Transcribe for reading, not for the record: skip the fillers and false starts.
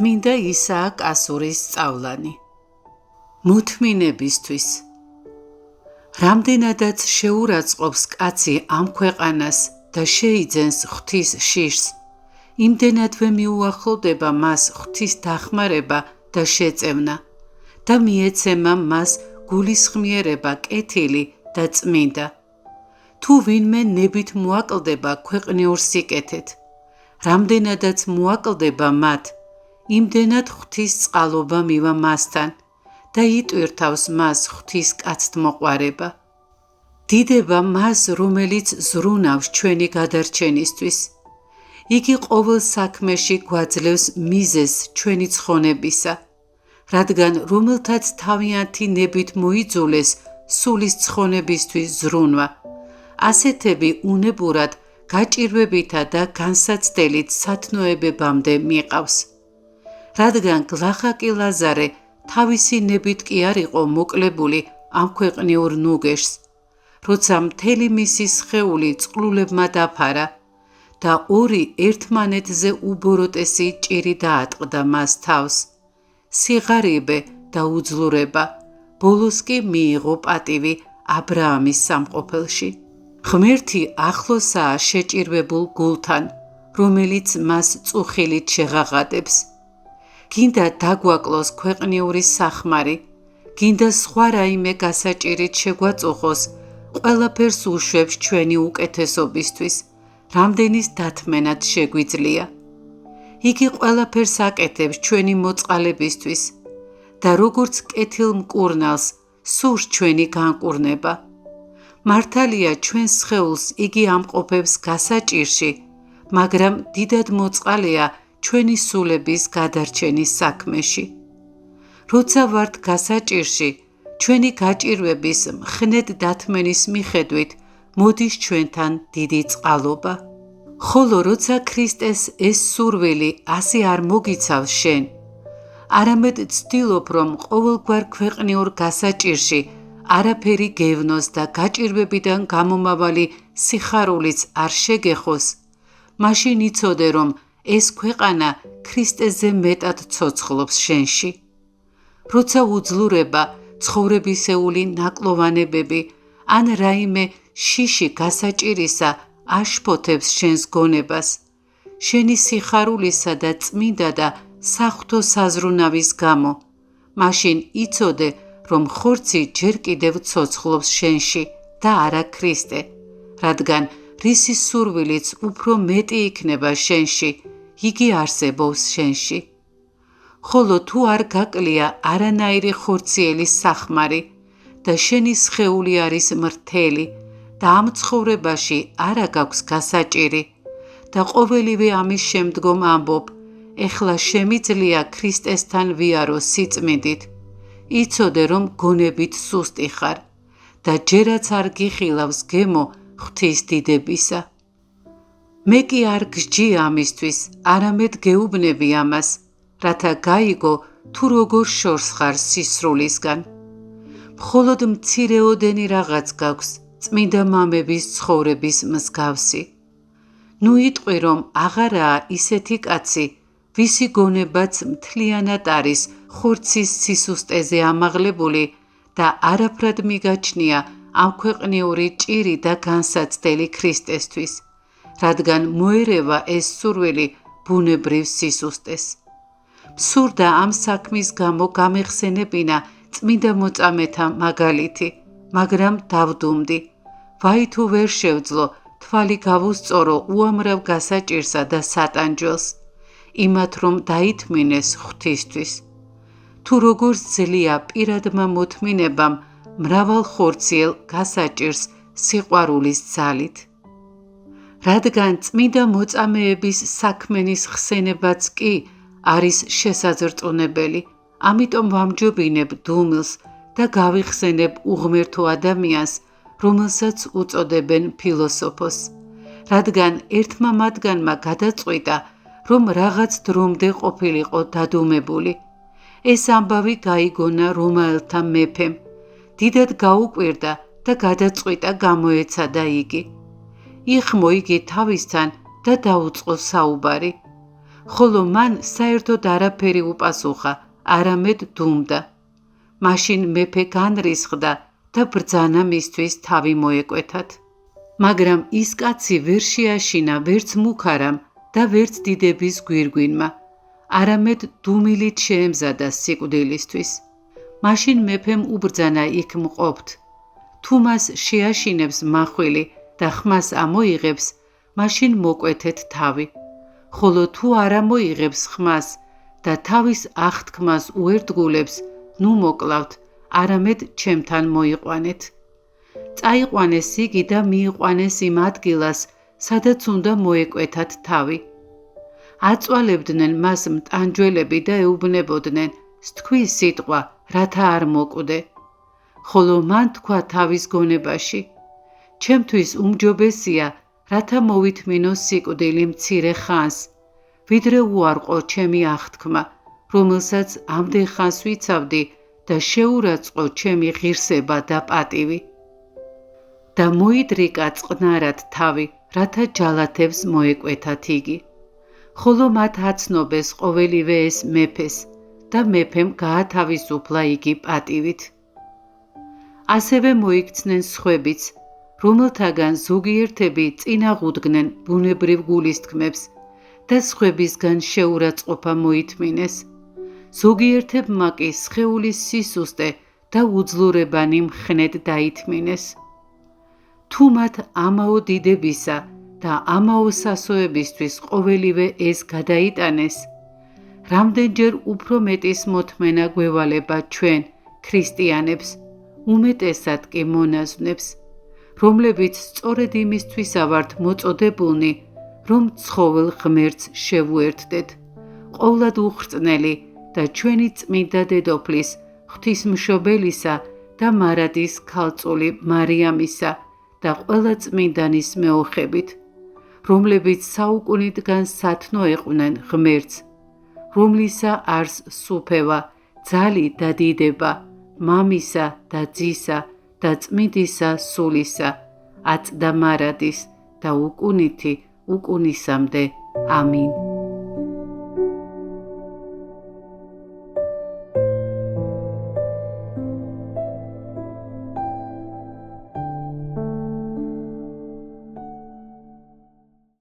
წმინდა ისააკ ასურის სწავლანი. მოთმინებისთვის. რამდენადაც შეურაცხყოფს კაცი ამ ქვეყანას და შეიძენს ღვთის შიშს, იმდენადვე მიუახლოვდება მას ღვთის დახმარება და შეწევნა და მიეცემა მას გულისხმიერება კეთილი და წმინდა. თუ ვინმე ნებით მოაკლდება ქვეყნიურ სიკეთეთ, რამდენადაც მოაკლდება მათ, იმდენად ღვთის წყალობა მივა მასთან და იტვირთავს მას ღვთის კაცთმოყვარება. დიდება მას, რომელიც ზრუნავს ჩვენი გადარჩენისთვის. იგი ყოველ საქმეში გვაძლევს მიზეზს ჩვენი ცხონებისა, რადგან რომელთაც თავიანთი ნებით მოიძულეს სულის ცხონებისთვის ზრუნვა, ასეთები უნებურად გაჭირვებითა და განსაცდელით სათნოებებამდე მიყავს. რადგან გლახაკი ლაზარე თავისი ნებით კი არ იყო მოკლებული ამ ქვეყნიურ ნუგეშს, როცა მთელი მისი სხეული წყლულებმა დაფარა და ორი ერთმანეთზე უბოროტესი ჭირი დაატყდა მას თავს, სიღარიბე და უძლურება, ბოლოს კი მიიღო პატივი აბრაამის სამყოფელში. ღმერთი ახლოსაა შეჭირვებულ გულთან, რომელიც მას წუხილით შეღაღადებს. გინდა დაგვაკლოს ქვეყნიური სახმარი, გინდა სხვა რაიმე გასაჭირით შეგვაწუხოს, ყველაფერს უშვებს ჩვენი უკეთესობისთვის, რამდენის დათმენად შეგვიძლია. იგი ყველაფერს აკეთებს ჩვენი მოწყალებისთვის და როგორც კეთილმკურნალს სურს ჩვენი განკურნება. მართალია ჩვენს სხეულს იგი ამყოფებს გასაჭირში, მაგრამ დიდად მოწყალეა ჩვენი სულების გადარჩენის საქმეში. როცა ვართ გასაჭირში, ჩვენი გაჭირვების მხნედ დათმენის მიხედვით მოდის ჩვენთან დიდი წყალობა. ხოლო როცა ქრისტეს ეს სურვილი ასე არ მოგიცავს შენ, არამედ ცდილობ, რომ ყოველგვარ ქვეყნიურ გასაჭირში არაფერი გევნოს და გაჭირვებიდან გამომავალი სიხარულიც არ შეგეხოს, მაშინ იცოდე, რომ ეს ქვეყანა ქრისტეზე მეტად ცოცხლობს შენში. როცა უძლურება, ცხოვრებისეული ნაკლოვანებები ან რაიმე შიში გასაჭირისა აშფოთებს შენს გონებას, შენი სიხარულისა და წმინდა და საღვთო საზრუნავის გამო, მაშინ იცოდე, რომ ხორცი ჯერ კიდევ ცოცხლობს შენში და არა ქრისტე, რადგან რისი სურვილიც უფრო მეტი იქნება შენში, იგი არსებობს შენში. ხოლო თუ არ გაკლია არანაირი ხორციელი სახმარი და შენი სხეული არის მრთელი და ამ ცხოვრებაში არა გაქვს გასაჭირი და ყოველივე ამის შემდგომ ამბობ, ეხლა შემიძლია ქრისტესთან ვიარო სიწმინდით, იცოდე, რომ გონებით სუსტი ხარ და ჯერაც არ გიხილავს გემო ღვთის დიდებისა. მე კი არ გსჯი ამისთვის, არამედ გეუბნები ამას, რათა გაიგო თუ როგორ შორს ხარ სისრულისგან. მხოლოდ მცირეოდენი რაღაც გაქვს წმინდა მამების ცხოვრების მსგავსი. ნუ იტყვი, რომ აღარაა ისეთი კაცი, ვისი გონებაც მთლიანად არის ხორცის სისუსტეზე ამაღლებული და არაფრად მიგაჩნია ამ ქვეყნიური ჭირი და განსაცდელი ქრისტესთვის, რადგან მოერევა ეს სურვილი ბუნებრივ სისუსტეს. მსურდა ამ საქმის გამო გამეხსენებინა წმინდა მოწამეთა მაგალითი, მაგრამ დავდუმდი. ვაი თუ ვერ შევძლო თვალი გავუსწორო უამრავ გასაჭირსა და სატანჯველს, იმათ რომ დაითმინეს ღვთისთვის. თუ როგორ ძლია პირადმა მოთმინებამ მრავალ ხორციელ გასაჭირს სიყვარულის ძალით. რადგან წმინდა მოწამეების საქმენის ხსენებაც კი არის შესაძრწუნებელი, ამიტომ ვამჯობინებ დუმილს და გავიხსენებ უღმერთო ადამიანს, რომელსაც უწოდებენ ფილოსოფოს, რადგან ერთმა მათგანმა გადაწყვიტა, რომ რაღაც დრომდე ყოფილიყო დადუმებული. ეს ამბავი გაიგონა რომაელთა მეფემ, დიდად გაუკვირდა და გადაწყვიტა გამოეცადა იგი. იხმო იგი თავისთან და დაუწყო საუბარი. ხოლო მან საერთოდ არაფერი უპასუხა, არამედ დუმდა. მაშინ მეფე განრისხდა და ბრძანა მისთვის თავი მოეკვეთათ. მაგრამ ის კაცი ვერ შეაშინა ვერც მუქარამ და ვერც დიდების გვირგვინმა, არამედ დუმილით შეემზადა სიკვდილისთვის. მაშინ მეფემ უბრძანა იქ მყოფთ, თუ მას შეაშინებს მახვილი და ხმას ამოიღებს, მაშინ მოკვეთეთ თავი, ხოლო თუ არ ამოიღებს ხმას და თავის აღთქმას უერთგულებს, ნუ მოკლავთ, არამედ ჩემთან მოიყვანეთ. წაიყვანეს იგი და მიიყვანეს იმ ადგილას, სადაც უნდა მოეკვეთათ თავი. აწვალებდნენ მას მტანჯველები და ეუბნებოდნენ, სთქვის სიტყვა, რათა არ მოკვდე. ხოლო მან თქვა თავის გონებაში, ჩემთვის უმჯობესია, რათა მოვითმინო სიკვდილი მცირე ხანს, ვიდრე უარყო ჩემი აღთქმა, რომელსაც ამდენ ხანს ვიცავდი და შეურაცხყო ჩემი ღირსება და პატივი. და მოიდრიკა წყნარად თავი, რათა ჯალათებს მოეკვეთათ იგი. ხოლო მათ აცნობეს ყოველივე ეს მეფეს და მეფემ გაათავისუფლა იგი პატივით. ასევე მოიქცნენ სხვებიც, რომელთაგან ზოგიერთები წინაღუდგნენ ბუნებრივ გულისთქმებს და სხვებისგან შეურაცხყოფა მოითმინეს. ზოგიერთებმა კი სხეულის სისუსტე და უძლურებანი მხნედ დაითმინეს. თუ მათ ამაო დიდებისა და ამაო სასოებისთვის ყოველივე ეს გადაიტანეს, რამდენჯერ უფრო მეტის მოთმენა გვევალება ჩვენ, ქრისტიანებს, უმეტესად კი მონაზვნებს, რომლებიც სწორედ იმისთვისა ვართ მოწოდებულნი, რომ ცხოველ ღმერთს შევუერთდეთ, ყოვლად უხრწნელი და ჩვენი წმინდა დედოფლის, ღვთისმშობელისა და მარადის ქალწული მარიამისა და ყველა წმინდანის მეოხებით, რომლებიც საუკუნიდან სათნო ეყვნენ ღმერთს, რომლისა არს სუფევა, ძალი და დიდება, მამისა და ძისა და წმინდისა სულისა, აწ და მარადის და უკუნითი უკუნისამდე. ამინ.